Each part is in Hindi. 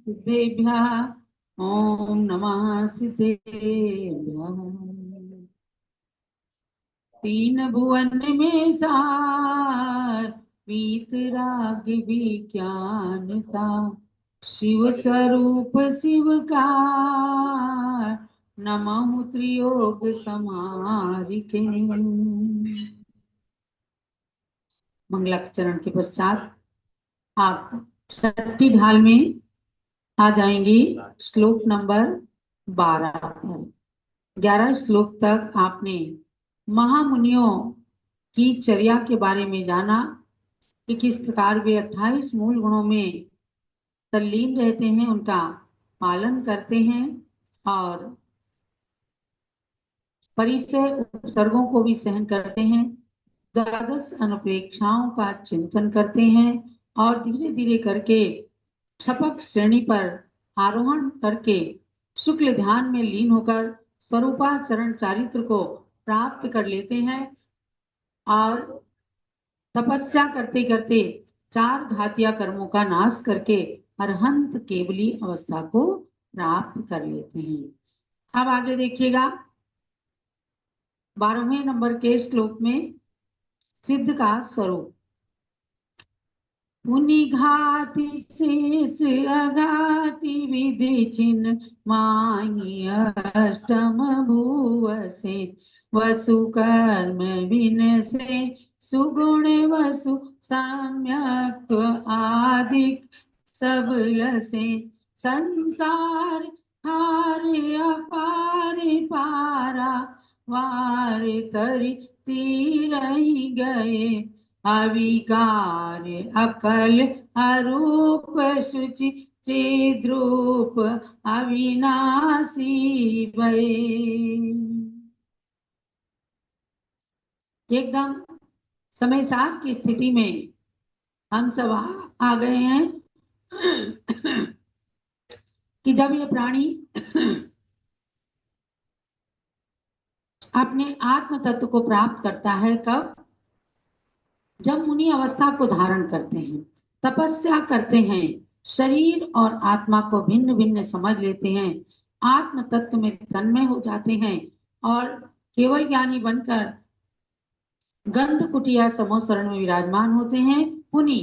सिद्धेभ्यः ओम नमः सिद्धेभ्यः। तीन भुवन में सार वीतराग विज्ञानता, शिव स्वरूप शिव का नमः त्रियोग समारिके। मंगलाचरण के पश्चात आप छठी ढाल में आ जाएंगे श्लोक नंबर 12 पर। 11 श्लोक तक आपने महामुनियों की चर्या के बारे में जाना कि किस प्रकार वे 28 मूल गुणों में तल्लीन रहते हैं, उनका पालन करते हैं और परिसय उपसर्गों को भी सहन करते हैं, द्वादश अनुप्रेक्षाओं का चिंतन करते हैं और धीरे धीरे करके क्षपक श्रेणी पर आरोहण करके शुक्ल ध्यान में लीन होकर स्वरूपाचरण चारित्र को प्राप्त कर लेते हैं और तपस्या करते करते 4 घातिया कर्मों का नाश करके अरहंत केवली अवस्था को प्राप्त कर लेते हैं। अब आगे देखिएगा 12वें नंबर के श्लोक में सिद्ध का स्वरूप। पुनि घाति शेष अघाति विधि छिन्न माही अष्टम भुव से, वसु कर्म बिन से सुगुण वसु सम्यक्त्व आदिक सबल से, संसार हार अपार पारा वार तरि तीरहि गए, अविकार अकल अरूप शुचि चिद्रूप अविनाशी भय। एकदम समय सार की स्थिति में हम सब आ गए हैं कि जब ये प्राणी अपने आत्म तत्व को प्राप्त करता है, कब? जब मुनि अवस्था को धारण करते हैं, तपस्या करते हैं, शरीर और आत्मा को भिन्न भिन्न समझ लेते हैं, आत्म तत्व में तन्मय हो जाते हैं और केवल ज्ञानी बनकर गंध कुटिया समोसरण में विराजमान होते हैं। पुनि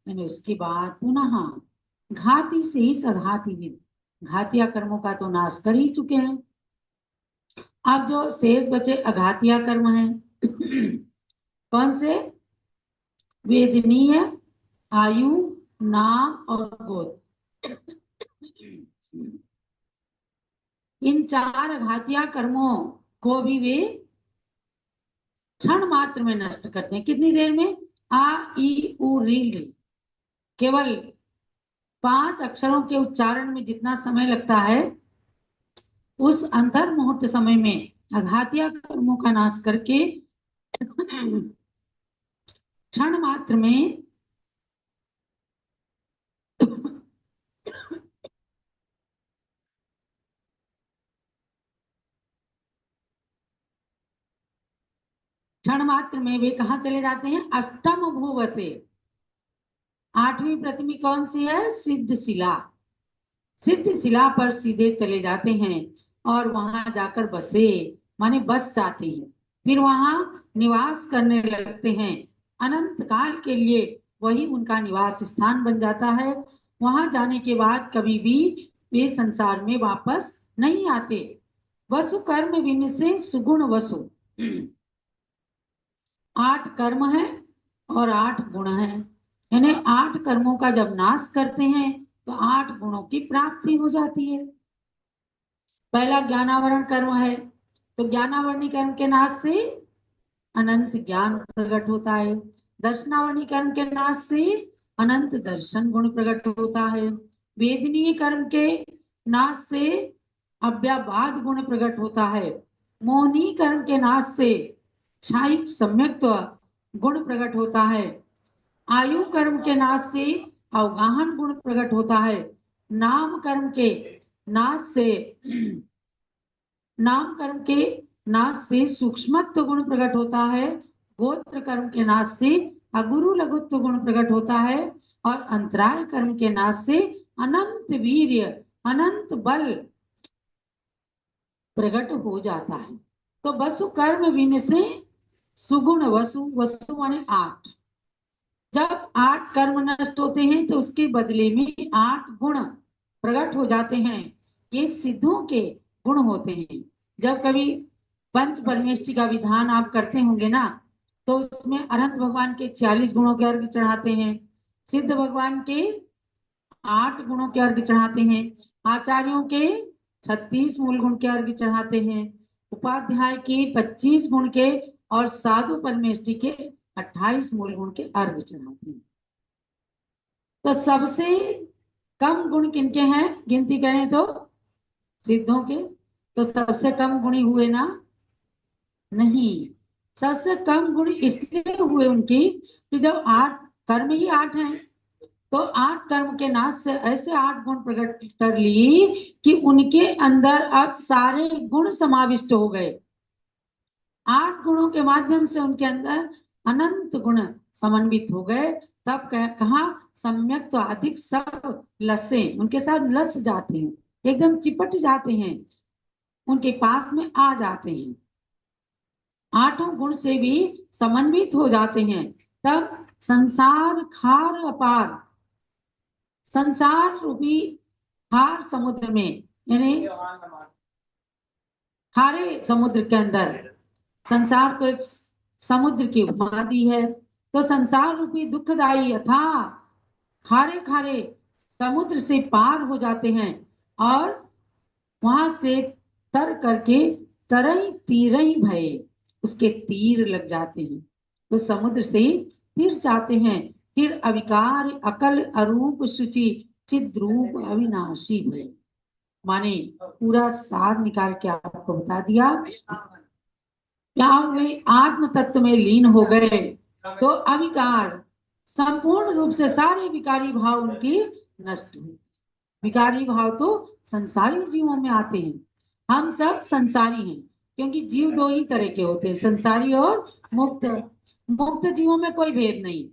यानी उसके बाद पुनः घाती से ही सघाती विद, घातिया कर्मों का तो नाश कर ही चुके हैं। अब जो शेष बचे अघातिया कर्म हैं कौन से? वेदनीय, आयु, नाम और गोत्र। इन 4 अघातिया कर्मों को भी वे क्षण मात्र में नष्ट करते हैं। कितनी देर में? आ ई उ री। केवल 5 अक्षरों के उच्चारण में जितना समय लगता है, उस अंतर मुहूर्त समय में अघातिया कर्मों का नाश करके क्षण मात्र में क्षण मात्र में वे कहा चले जाते हैं? अष्टम भुव से। 8वीं प्रतिमी कौन सी है? सिद्ध शिला। सिद्ध शिला पर सीधे चले जाते हैं और वहां जाकर बसे, माने बस जाते हैं, फिर वहां निवास करने लगते हैं। अनंत काल के लिए वही उनका निवास स्थान बन जाता है। वहां जाने के बाद कभी भी वे संसार में वापस नहीं आते। वसु कर्म विन से सुगुण वसु। 8 कर्म है और 8 गुण है, यानी 8 कर्मों का जब नाश करते हैं तो 8 गुणों की प्राप्ति हो जाती है। पहला ज्ञानावरण कर्म है, तो ज्ञानावरणी कर्म के नाश से अनंत ज्ञान प्रकट होता है। दर्शनावरणी कर्म के नाश से अनंत दर्शन गुण प्रकट होता है। वेदनीय कर्म के नाश से अव्याबाद गुण प्रकट होता है। मोहनी कर्म के नाश से क्षायिक सम्यक्त्व गुण प्रकट होता है। आयु कर्म के नाश से अवगाहन गुण प्रकट होता है। नाम कर्म के नाश से नाम कर्म के नाश से सूक्ष्मत्व गुण प्रकट होता है। गोत्र कर्म के नाश से अगुरु लघुत्व गुण प्रकट होता है और अंतराय कर्म के नाश से अनंत वीर्य, अनंत बल प्रकट हो जाता है। तो वसु कर्म विन से सुगुण वसु, वसु माने 8। जब 8 कर्म नष्ट होते हैं तो उसके बदले में 8 गुण प्रकट हो जाते हैं। ये सिद्धों के गुण होते हैं। जब कभी पंच परमेष्टि का विधान आप करते होंगे ना, तो उसमें अनंत भगवान के 46 गुणों के अर्घ चढ़ाते हैं, सिद्ध भगवान के 8 गुणों के अर्घ चढ़ाते हैं, आचार्यों के 36 मूल गुण के अर्घ चढ़ाते हैं, उपाध्याय के 25 गुण के और साधु परमेष्टि के 28 मूल गुण के अर्घ चढ़ाते हैं। तो सबसे कम गुण किनके हैं गिनती करें तो? सिद्धों के। तो सबसे कम गुणी हुए ना? नहीं, सबसे कम गुण इसलिए हुए उनकी कि जब 8 कर्म ही 8 हैं, तो 8 कर्म के नाश से ऐसे 8 गुण प्रकट कर ली कि उनके अंदर अब सारे गुण समाविष्ट हो गए। 8 गुणों के माध्यम से उनके अंदर अनंत गुण समन्वित हो गए। तब कहा सम्यक तो अधिक सब लसे, उनके साथ लस जाते हैं, एकदम चिपट जाते हैं, उनके पास में आ जाते हैं, 8 गुण से भी समन्वित हो जाते हैं। तब संसार खार अपार, संसार रूपी खार समुद्र में, यानी खारे समुद्र के अंदर, संसार को एक समुद्र की उपमा दी है। तो संसार रूपी दुखदाई अथाह खारे खारे समुद्र से पार हो जाते हैं और वहां से तर करके तरई तीरई भये, उसके तीर लग जाते हैं, तो समुद्र से तीर जाते हैं। फिर अविकार अकल अरूप शुचि चिद्रूप अविनाशी भये। माने पूरा सार निकाल के आपको बता दिया। क्या वे आत्म तत्व में लीन हो गए तो अविकार, संपूर्ण रूप से सारे विकारी भाव उनकी नष्ट हुए। विकारी भाव तो संसारी जीवों में आते हैं। हम सब संसारी हैं, क्योंकि जीव 2 ही तरह के होते हैं, संसारी और मुक्त। मुक्त जीवों में कोई भेद नहीं,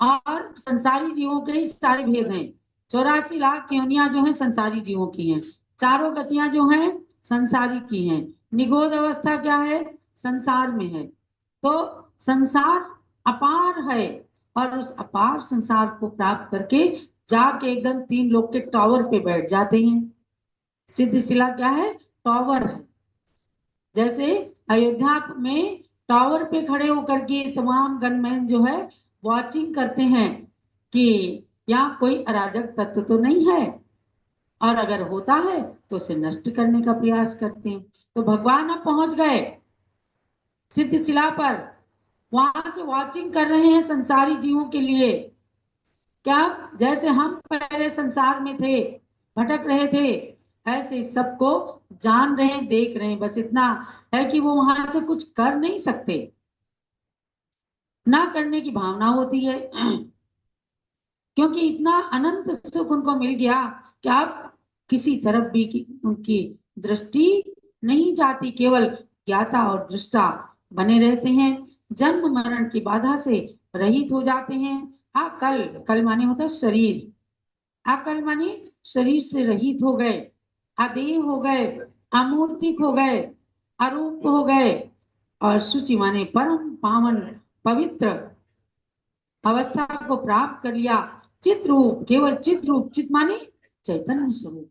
और संसारी जीवों के ही सारे भेद हैं। 84 लाख योनियां जो है संसारी जीवों की हैं, चारों गतियां जो हैं संसारी की हैं। निगोद अवस्था क्या है? संसार में है। तो संसार अपार है, और उस अपार संसार को प्राप्त करके जाके एकदम 3 लोग के टावर पे बैठ जाते हैं। सिद्ध शिला क्या है? टावर है। जैसे अयोध्या में टावर पे खड़े होकर के तमाम गनमैन जो है वॉचिंग करते हैं कि यहाँ कोई अराजक तत्व तो नहीं है, और अगर होता है तो उसे नष्ट करने का प्रयास करते हैं। तो भगवान अब पहुंच गए सिद्ध शिला पर, वहां से वॉचिंग कर रहे हैं संसारी जीवों के लिए। क्या जैसे हम पहले संसार में थे, भटक रहे थे, ऐसे सबको जान रहे हैं, देख रहे हैं। बस इतना है कि वो वहां से कुछ कर नहीं सकते, ना करने की भावना होती है, क्योंकि इतना अनंत सुख उनको मिल गया कि आप किसी तरफ भी उनकी दृष्टि नहीं जाती, केवल ज्ञाता और दृष्टा बने रहते हैं। जन्म मरण की बाधा से रहित हो जाते हैं। अकल, कल माने होता है शरीर, अकल माने शरीर से रहित हो गए, अदेह हो गए, अमूर्तिक हो गए, अरूप हो गए, और शुचि माने परम पावन पवित्र अवस्था को प्राप्त कर लिया। चित रूप, केवल चित रूप, चित माने चैतन्य स्वरूप,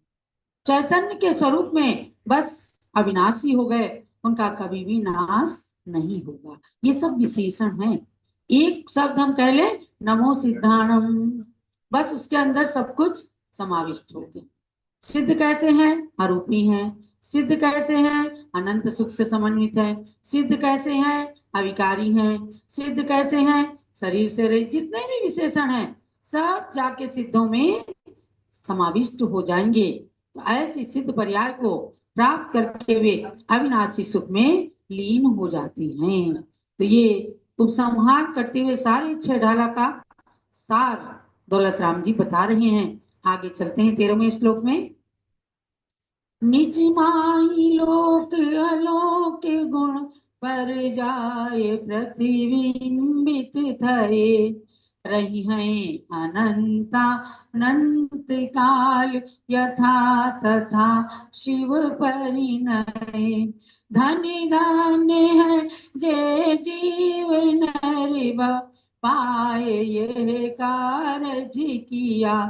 चैतन्य के स्वरूप में बस अविनाशी हो गए, उनका कभी भी नाश नहीं होगा। ये सब विशेषण है। एक शब्द हम कह ले नमो सिद्धाणम, बस उसके अंदर सब कुछ समाविष्ट हो गया। सिद्ध कैसे हैं? अरूपी हैं। सिद्ध कैसे हैं? अनंत सुख से समन्वित है। सिद्ध कैसे हैं? अविकारी हैं। सिद्ध कैसे हैं? शरीर से रहित। जितने भी विशेषण हैं सब जाके सिद्धों में समाविष्ट हो जाएंगे। तो ऐसी सिद्ध पर्याय को प्राप्त करके वे अविनाशी सुख में लीन हो जाती हैं। तो ये उपसंहार करते हुए सारे 6 ढाला का सार दौलत राम जी बता रहे हैं। आगे चलते हैं 13वें श्लोक में। निज माही लोक अलोक गुण पर जाए प्रतिबिंबित थये, रही हैं अनंता अनंत काल, यथा तथा शिव परिणय। धन्य धन्य है जे जीव नर पाए ये कारज किया,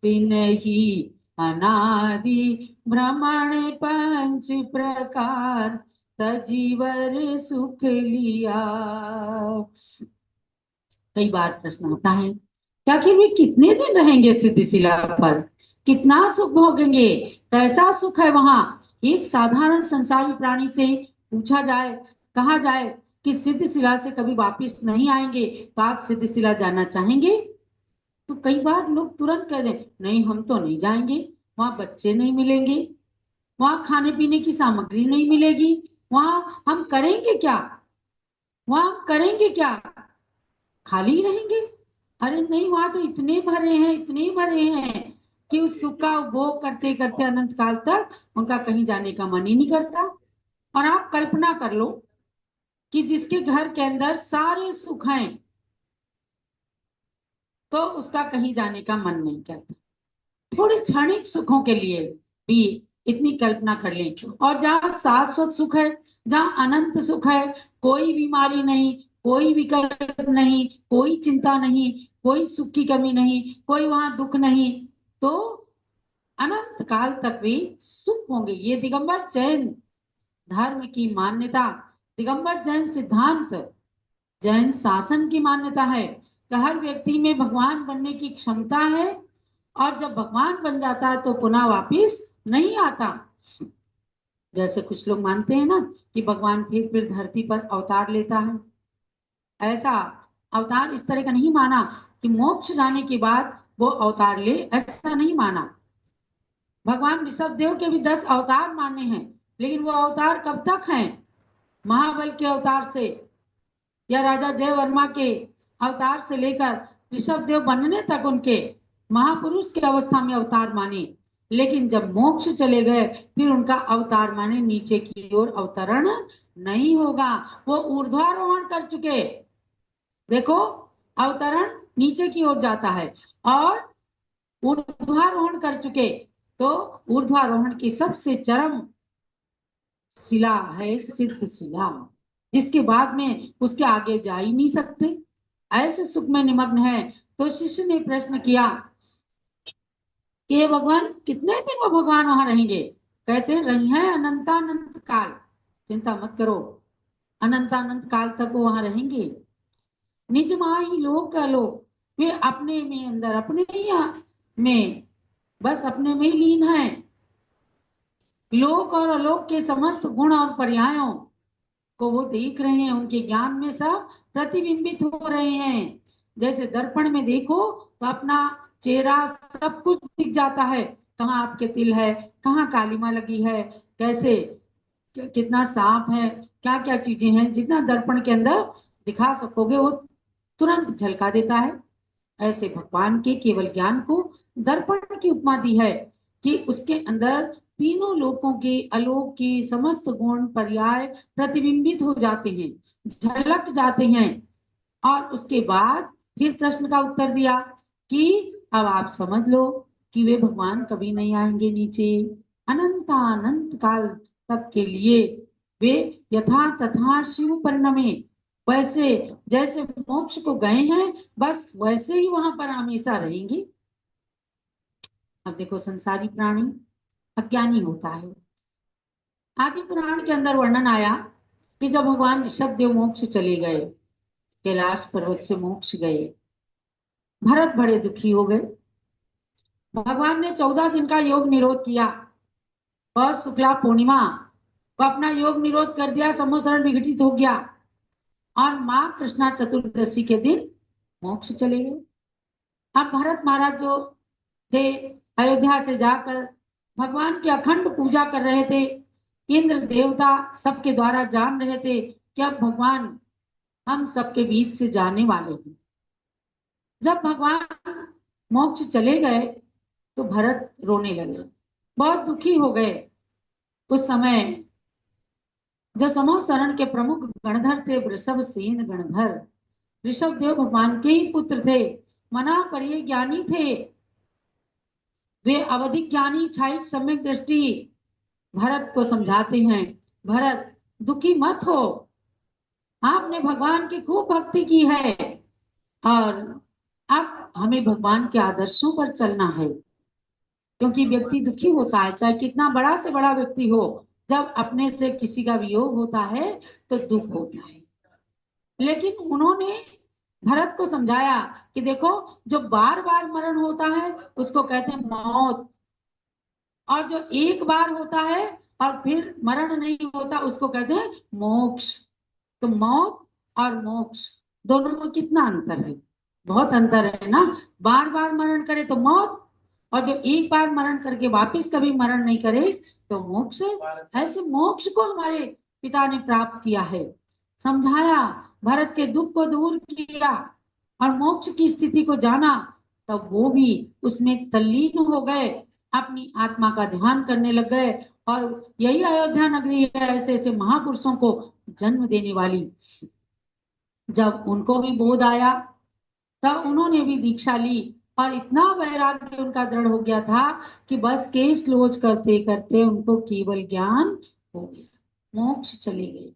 तिन्हि अनादि भ्रमण पंच प्रकार, तजीवर सुख लिया। कई बार प्रश्न आता है कि आखिर वे कितने दिन रहेंगे सिद्धिशिला पर, कितना सुख भोगेंगे, कैसा सुख है वहां। एक साधारण संसारी प्राणी से पूछा जाए, कहा जाए कि सिद्धिशिला से कभी वापिस नहीं आएंगे, तो आप सिद्धिशिला जाना चाहेंगे? तो कई बार लोग तुरंत कह दें नहीं, हम तो नहीं जाएंगे, वहां बच्चे नहीं मिलेंगे, वहां खाने पीने की सामग्री नहीं मिलेगी, वहां हम करेंगे क्या, वहां हम करेंगे क्या, खाली रहेंगे। अरे नहीं, वहां तो इतने भरे हैं, इतने भरे हैं कि उस सुख का उपभोग करते करते अनंत काल तक उनका कहीं जाने का मन ही नहीं करता। और आप कल्पना कर लो कि जिसके घर के अंदर सारे सुख हैं, तो उसका कहीं जाने का मन नहीं करता। थोड़े क्षणिक सुखों के लिए भी इतनी कल्पना कर लें। और जहाँ शाश्वत सुख है, जहाँ अनंत सुख है, कोई बीमारी नहीं, कोई विकल्प नहीं, कोई चिंता नहीं, कोई सुख की कमी नहीं, कोई वहां दुख नहीं, तो अनंत काल तक भी सुख होंगे। ये दिगंबर जैन धर्म की मान्यता, दिगंबर जैन सिद्धांत, जैन शासन की मान्यता है कि हर व्यक्ति में भगवान बनने की क्षमता है, और जब भगवान बन जाता है तो पुनः वापिस नहीं आता। जैसे कुछ लोग मानते हैं ना कि भगवान फिर धरती पर अवतार लेता है, ऐसा अवतार इस तरह का नहीं माना कि मोक्ष जाने के बाद वो अवतार ले, ऐसा नहीं माना। भगवान ऋषभ देव के भी 10 अवतार माने हैं, लेकिन वो अवतार कब तक हैं? महाबल के अवतार से या राजा जय वर्मा के अवतार से लेकर ऋषभ देव बनने तक उनके महापुरुष की अवस्था में अवतार माने। लेकिन जब मोक्ष चले गए, फिर उनका अवतार माने नीचे की ओर अवतरण नहीं होगा, वो ऊर्ध्वारोहण कर चुके। देखो, अवतरण नीचे की ओर जाता है, और ऊर्ध्वारोहण कर चुके, तो ऊर्ध्वारोहण की सबसे चरम शिला है सिद्ध शिला, जिसके बाद में उसके आगे जा ही नहीं सकते, ऐसे सुख में निमग्न है। तो शिष्य ने प्रश्न किया कि ये भगवान कितने दिन वो भगवान वहां रहेंगे? कहते रही है अनंतानंत काल, चिंता मत करो, अनंतानंत काल तक वो वहां रहेंगे। निज माही लोक अलोक, वे अपने में अंदर, अपने ही में, बस अपने में ही लीन है। लोक और अलोक के समस्त गुण और पर्यायों को वो देख रहे हैं, उनके ज्ञान में सब प्रतिबिंबित हो रहे हैं। जैसे दर्पण में देखो तो अपना चेहरा सब कुछ दिख जाता है, कहाँ आपके तिल है, कहाँ कालिमा लगी है, कैसे कितना साफ है, क्या क्या चीजें हैं, जितना दर्पण के अंदर दिखा सकोगे वो तुरंत झलका देता है। ऐसे भगवान के केवल ज्ञान को दर्पण की उपमा दी है कि उसके अंदर तीनों लोकों के आलोक की समस्त गुण पर्याय प्रतिबिंबित हो जाते हैं, झलक जाते हैं। और उसके बाद फिर प्रश्न का उत्तर दिया कि अब आप समझ लो कि वे भगवान कभी नहीं आएंगे नीचे, अनंत काल तक के लिए वे यथा तथा शिव परिणमे, वैसे जैसे मोक्ष को गए हैं, बस वैसे ही वहां पर हमेशा रहेंगे। अब देखो, संसारी प्राणी अज्ञानी होता है। आदि पुराण के अंदर वर्णन आया कि जब भगवान ऋषभ देव मोक्ष चले गए, कैलाश पर्वत से मोक्ष गए, भरत बड़े दुखी हो गए। भगवान ने 14 दिन का योग निरोध किया, और शुक्ला पूर्णिमा को अपना योग निरोध कर दिया, संवत्सरण विघटित हो गया, और माँ कृष्णा चतुर्दशी के दिन मोक्ष चले गए। अब भरत महाराज जो थे, अयोध्या से जाकर भगवान की अखंड पूजा कर रहे थे। इंद्र देवता सबके द्वारा जान रहे थे कि अब भगवान हम सबके बीच से जाने वाले हैं। जब भगवान मोक्ष चले गए तो भरत रोने लगे, बहुत दुखी हो गए। उस समय जो समूह शरण के प्रमुख गणधर थे, वृषभ सेन गणधर, ऋषभ देव भगवान के ही पुत्र थे, मना पर ये ज्ञानी थे, वे अवधिक ज्ञानी, छाई सम्यक दृष्टि। भरत को समझाते हैं, भरत दुखी मत हो, आपने भगवान की खूब भक्ति की है और अब हमें भगवान के आदर्शों पर चलना है। क्योंकि व्यक्ति दुखी होता है, चाहे कितना बड़ा से बड़ा व्यक्ति हो, जब अपने से किसी का वियोग होता है तो दुख होता है। लेकिन उन्होंने भरत को समझाया कि देखो, जो बार बार मरण होता है उसको कहते हैं मौत, और जो एक बार होता है और फिर मरण नहीं होता उसको कहते हैं मोक्ष। तो मौत और मोक्ष दोनों में कितना अंतर है? बहुत अंतर है ना। बार बार मरण करे तो मौत, और जो एक बार मरण करके वापिस कभी मरण नहीं करे तो मोक्ष है। ऐसे मोक्ष को हमारे पिता ने प्राप्त किया है, समझाया, भरत के दुख को दूर किया और मोक्ष की स्थिति को जाना। तब वो भी उसमें तल्लीन हो गए, अपनी आत्मा का ध्यान करने लग गए। और यही अयोध्या नगरी है ऐसे ऐसे महापुरुषों को जन्म देने वाली। जब उनको भी बोध आया तब उन्होंने भी दीक्षा ली, और इतना वैराग्य उनका दृढ़ हो गया था कि बस केस क्लोज करते करते उनको केवल ज्ञान हो गया, मोक्ष चले गए।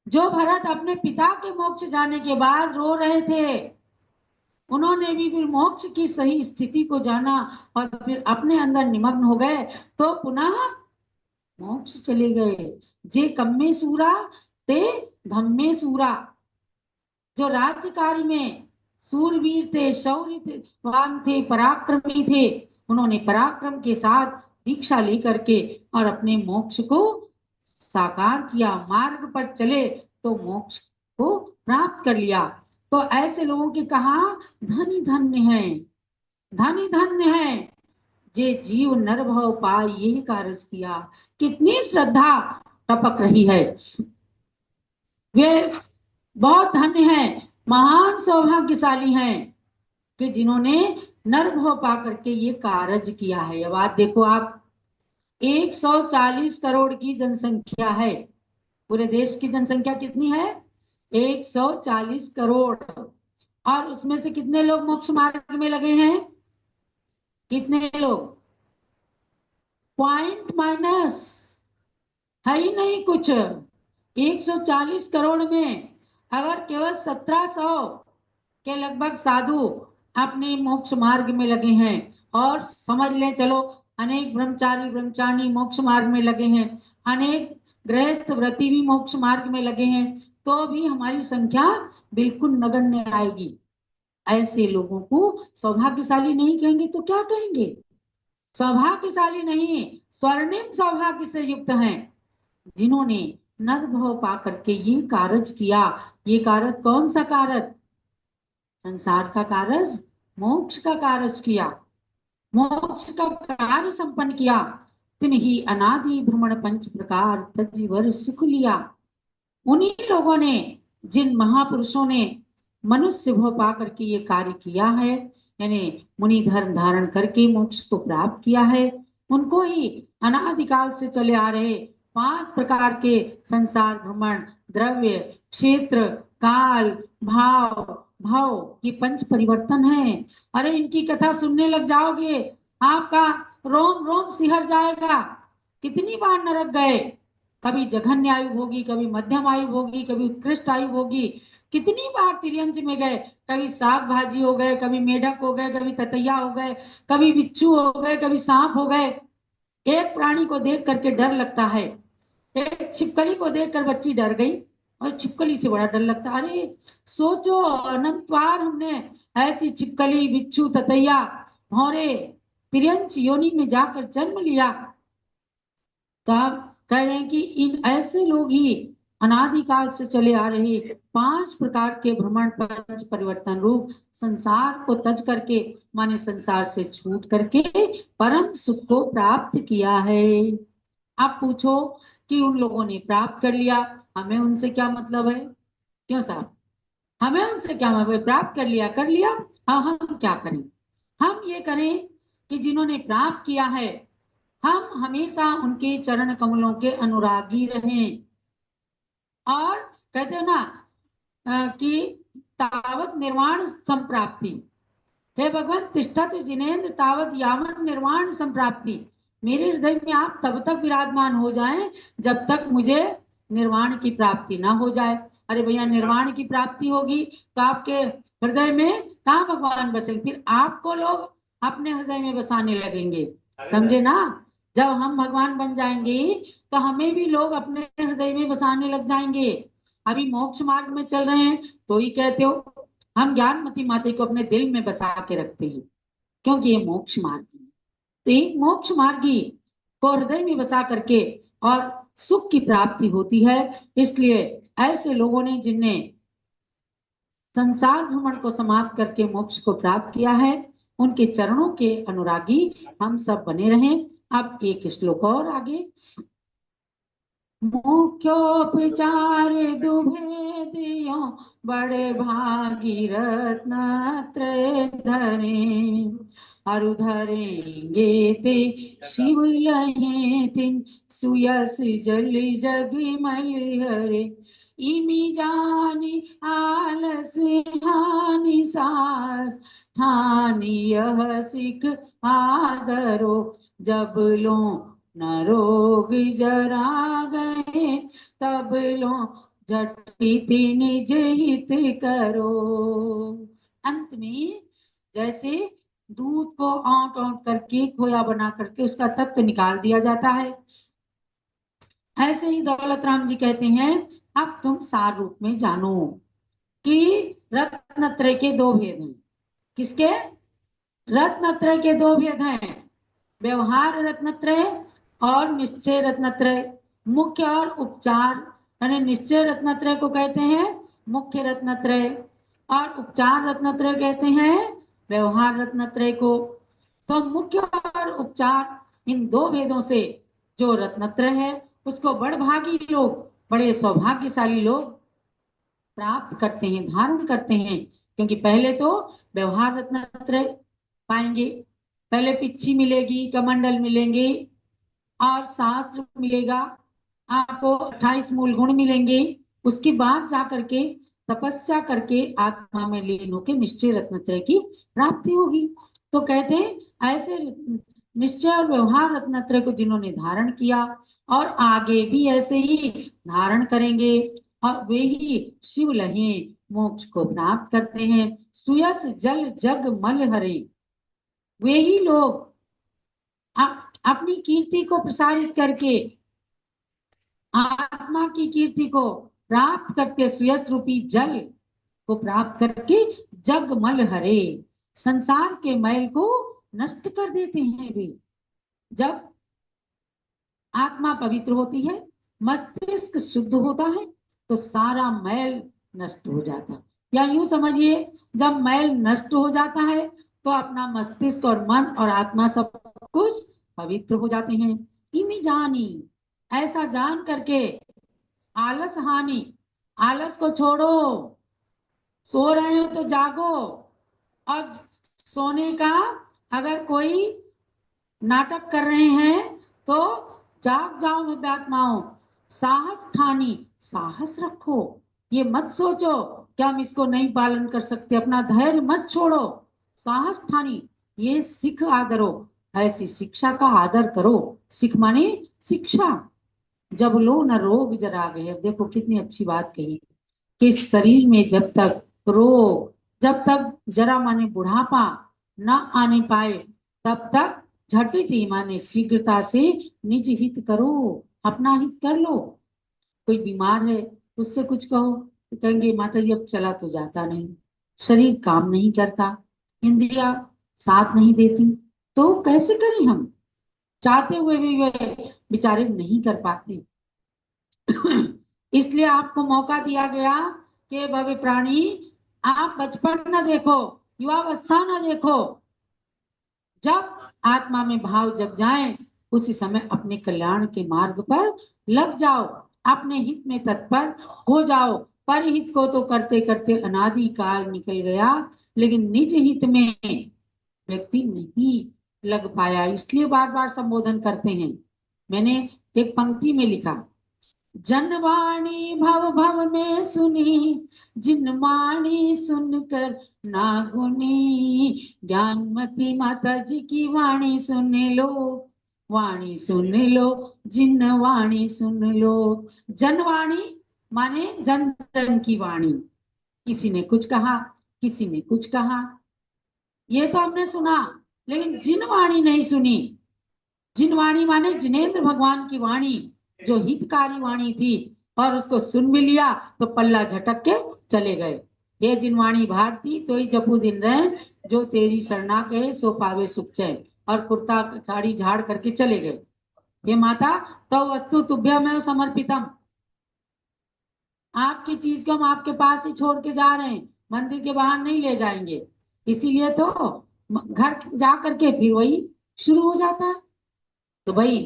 जो भरत अपने पिता के मोक्ष जाने के बाद रो रहे थे, उन्होंने भी फिर मोक्ष की सही स्थिति को जाना और फिर अपने अंदर निमग्न हो गए, तो पुनः मोक्ष चले गए। जे कम्मे सूरा ते धम्मे सूरा। जो राज्य कार्य में सूरवीर थे, शौर्यवान थे, पराक्रमी थे, उन्होंने पराक्रम के साथ दीक्षा लेकर के और अपने मोक्ष को साकार किया, मार्ग पर चले तो मोक्ष को प्राप्त कर लिया। तो ऐसे लोगों की कहा धनी धन्य है, धनी धन्य है जे जीव नर भव पाए यही कार्य किया। कितनी श्रद्धा टपक रही है, वे बहुत धन्य हैं, महान सौभाग्यशाली हैं कि जिन्होंने नरभव पा करके ये कार्य किया है। अब बात देखो आप, 140 करोड़ की जनसंख्या है, पूरे देश की जनसंख्या कितनी है? 140 करोड़। और उसमें से कितने लोग मोक्ष मार्ग में लगे हैं? कितने लोग? पॉइंट माइनस, है ही नहीं कुछ। 140 करोड़ में अगर केवल 1700 के लगभग साधु अपने मोक्ष मार्ग में लगे हैं, और समझ लें चलो अनेक ब्रह्मचारी ब्रह्मचारिणी मोक्ष मार्ग में लगे हैं, अनेक गृहस्थ व्रती भी मोक्ष मार्ग में लगे हैं, तो भी हमारी संख्या बिल्कुल नगण्य आएगी। ऐसे लोगों को सौभाग्यशाली नहीं कहेंगे तो क्या कहेंगे? सौभाग्यशाली नहीं, स्वर्णिम सौभाग्य से युक्त हैं जिन्होंने नरभव पा करके ये कार्य किया। ये कार्य कौन सा कार्य? संसार का कार्य, मोक्ष का कार्य किया, मोक्ष का कार्य संपन्न किया। तिन्ही अनादि भ्रमण पंच प्रकार तजीवर सुख लिया। उन्हीं लोगों ने, जिन महापुरुषों ने मनुष्य भव पा करके ये कार्य किया है, यानी मुनि धर्म धारण करके मोक्ष को प्राप्त किया है, उनको ही अनादिकाल से चले आ रहे 5 प्रकार के संसार भ्रमण, द्रव्य, क्षेत्र, काल, भाव, भव, ये 5 परिवर्तन है। अरे इनकी कथा सुनने लग जाओगे आपका रोम रोम सिहर जाएगा। कितनी बार नरक गए, कभी जघन्य आयु होगी, कभी मध्यम आयु होगी, कभी उत्कृष्ट आयु होगी। कितनी बार तिर्यंज में गए, कभी साग भाजी हो गए, कभी मेढक हो गए, कभी ततैया हो गए, कभी बिच्छू हो गए, कभी सांप हो गए। एक प्राणी को देख करके डर लगता है, एक छिपकली को देखकर बच्ची डर गई, और छिपकली से बड़ा डर लगता है। अरे सोचो, अनंत बार हमने ऐसी छिपकली, बिच्छू, ततैया, भौरे, तिर्यंच योनि में जाकर जन्म लिया। तो आप कह रहे हैं कि इन ऐसे लोग ही अनादिकाल से चले आ रहे 5 प्रकार के भ्रमण पंच परिवर्तन रूप संसार को तज करके, माने संसार से छूट करके परम सुख को प्राप्त किया है। आप पूछो कि उन लोगों ने प्राप्त कर लिया, हमें उनसे क्या मतलब है? क्यों साहब, हमें उनसे क्या मतलब? प्राप्त कर लिया। हाँ, हम क्या करें? हम ये करें कि जिन्होंने प्राप्त किया है, हम हमेशा उनके चरण कमलों के अनुरागी रहें। और कहते हो ना कि तावत निर्वाण संप्राप्ति। हे भगवान तिष्ठत जिनेन्द्र तावत यावत निर्वाण संप्राप्ति। मेरे हृदय में आप तब तक विराजमान हो जाएं जब तक मुझे निर्वाण की प्राप्ति ना हो जाए। अरे भैया, निर्वाण की प्राप्ति होगी तो आपके हृदय में कहाँ भगवान बसेंगे? फिर आपको लोग अपने हृदय में बसाने लगेंगे, समझे ना? जब हम भगवान बन जाएंगे तो हमें भी लोग अपने हृदय में बसाने लग जाएंगे। अभी मोक्ष मार्ग में चल रहे हैं तो ही कहते हो हम ज्ञानमती माता को अपने दिल में बसा के रखते हैं, क्योंकि ये मोक्ष मार्गी। तो एक मोक्ष मार्गी को हृदय में बसा करके और सुख की प्राप्ति होती है। इसलिए ऐसे लोगों ने जिनने संसार भ्रमण को समाप्त करके मोक्ष को प्राप्त किया है, उनके चरणों के अनुरागी हम सब बने रहें। अब एक श्लोक और आगे। मुख्योपचार दुभेदियो बड़े भागी रत्नत्रय धरे। अरु धरेंगे ते शिव लहे तिन सुयस जल जग मल हरे। इमी जानी आलस हानि सास ठानी यह सिख आदरो। जब लो न रोग जरा गए तब लो झटपीति निज हित करो। अंत में जैसे दूध को औंट औंट करके खोया बना करके उसका तत्व निकाल दिया जाता है, ऐसे ही दौलत राम जी कहते हैं अब तुम सार रूप में जानो कि रत्नत्रय के दो भेद हैं। किसके? रत्नत्रय के दो भेद हैं, व्यवहार रत्नत्रय और निश्चय रत्नत्रय। मुख्य और उपचार, यानी निश्चय रत्नत्रय को कहते हैं मुख्य रत्नत्रय और उपचार रत्नत्रय कहते हैं व्यवहार रत्नत्रय को। तो मुख्य और उपचार इन दो भेदों से जो रत्नत्रय है उसको बड़भागी लोग, बड़े सौभाग्यशाली लोग प्राप्त करते हैं, धारण करते हैं। क्योंकि पहले तो व्यवहार रत्नत्रय पाएंगे, पहले पिच्छी मिलेगी, कमंडल मिलेंगे और शास्त्र मिलेगा, आपको 28 मूल गुण मिलेंगे। उसके बाद जाकर के तपस्या करके आत्मा में लीन होकर निश्चय रत्नत्रय की प्राप्ति होगी। तो कहते हैं ऐसे निश्चय और व्यवहार रत्नत्रय को जिन्होंने धारण किया और आगे भी ऐसे ही धारण करेंगे और वे ही शिव लहे मोक्ष को प्राप्त करते हैं। सुयस जल जग मल हरे। वे ही लोग अपनी कीर्ति को प्रसारित करके आत्मा की कीर्ति को प्राप्त करके सुयस रूपी जल को प्राप्त करके जग मल हरे, संसार के मैल को नष्ट कर देते हैं वे। जब आत्मा पवित्र होती है, मस्तिष्क शुद्ध होता है तो सारा मैल नष्ट हो जाता है। या यूं समझिए जब मैल नष्ट हो जाता है तो अपना मस्तिष्क और मन और आत्मा सब कुछ पवित्र हो जाते हैं। इमी जानी, ऐसा जान करके आलस हानि, आलस को छोड़ो, सो रहे हो तो जागो। और सोने का अगर कोई नाटक कर रहे हैं तो जाग जाओ विद्यात्माओं। साहस ठानी, साहस रखो, ये मत सोचो कि हम इसको नहीं पालन कर सकते, अपना धैर्य मत छोड़ो। साहस ठानी, ये सिख आदरो, ऐसी शिक्षा का आदर करो। सिख माने शिक्षा। जब लो न रोग जरा गए। देखो कितनी अच्छी बात कही कि शरीर में जब तक रोग, जब तक जरा माने बुढ़ापा न आने पाए तब तक झटिति माने शीघ्रता से निज हित करो, अपना हित कर लो। कोई बीमार है उससे कुछ कहो तो कहेंगे माता जी अब चला तो जाता नहीं, शरीर काम नहीं करता, इंद्रिया साथ नहीं देती, तो कैसे करें? हम चाहते हुए भी वे बेचारे नहीं कर पाते। इसलिए आपको मौका दिया गया कि भव्य प्राणी आप बचपन न देखो, युवावस्था न देखो, जब आत्मा में भाव जग जाए उसी समय अपने कल्याण के मार्ग पर लग जाओ, अपने हित में तत्पर हो जाओ। पर हित को तो करते करते अनादि काल निकल गया, लेकिन निज हित में व्यक्ति नहीं लग पाया, इसलिए बार बार संबोधन करते हैं। मैंने एक पंक्ति में लिखा जनवाणी भव भव में सुनी, जिनवाणी सुनकर ना गुनी। ज्ञानमती माता जी की वाणी सुन लो, वाणी सुन लो, जिन वाणी सुन लो। जनवाणी माने जन जन की वाणी। किसी ने कुछ कहा, किसी ने कुछ कहा, ये तो हमने सुना, लेकिन जिन वाणी नहीं सुनी। जिन वाणी माने जिनेन्द्र भगवान की वाणी, जो हितकारी वाणी थी, और उसको सुन भी लिया तो पल्ला झटक के चले गए। ये जिनवाणी भारती तो ही जपू दिन रहे, जो तेरी शरणा कहे सो पावे सुख चैन। और कुर्ता साड़ी झाड़ करके चले गए। ये माता तो वस्तु तुभ्यमेव समर्पितम, आपकी चीज को हम आपके पास ही छोड़ के जा रहे हैं, मंदिर के बाहर नहीं ले जाएंगे। इसीलिए तो घर जा करके फिर वही शुरू हो जाता है। तो भाई,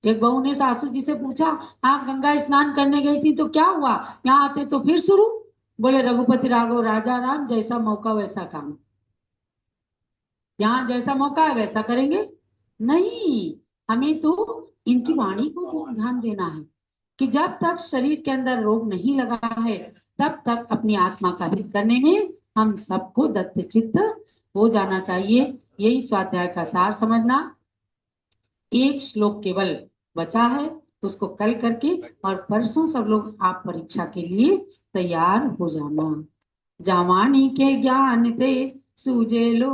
एक बहू ने सासू जी से पूछा, आप गंगा स्नान करने गई थी तो क्या हुआ, यहाँ आते तो फिर शुरू। बोले, रघुपति राघव राजा राम, जैसा मौका वैसा काम। यहाँ जैसा मौका है वैसा करेंगे। नहीं, हमें तो इनकी वाणी को ध्यान देना है कि जब तक शरीर के अंदर रोग नहीं लगा है, तब तक अपनी आत्मा का हित करने में हम सबको दत्तचित्त हो जाना चाहिए। यही स्वाध्याय का सार समझना। एक श्लोक केवल बचा है, उसको कल करके और परसों सब लोग आप परीक्षा के लिए तैयार हो जाना। जावानी के ज्ञान थे सूझे लो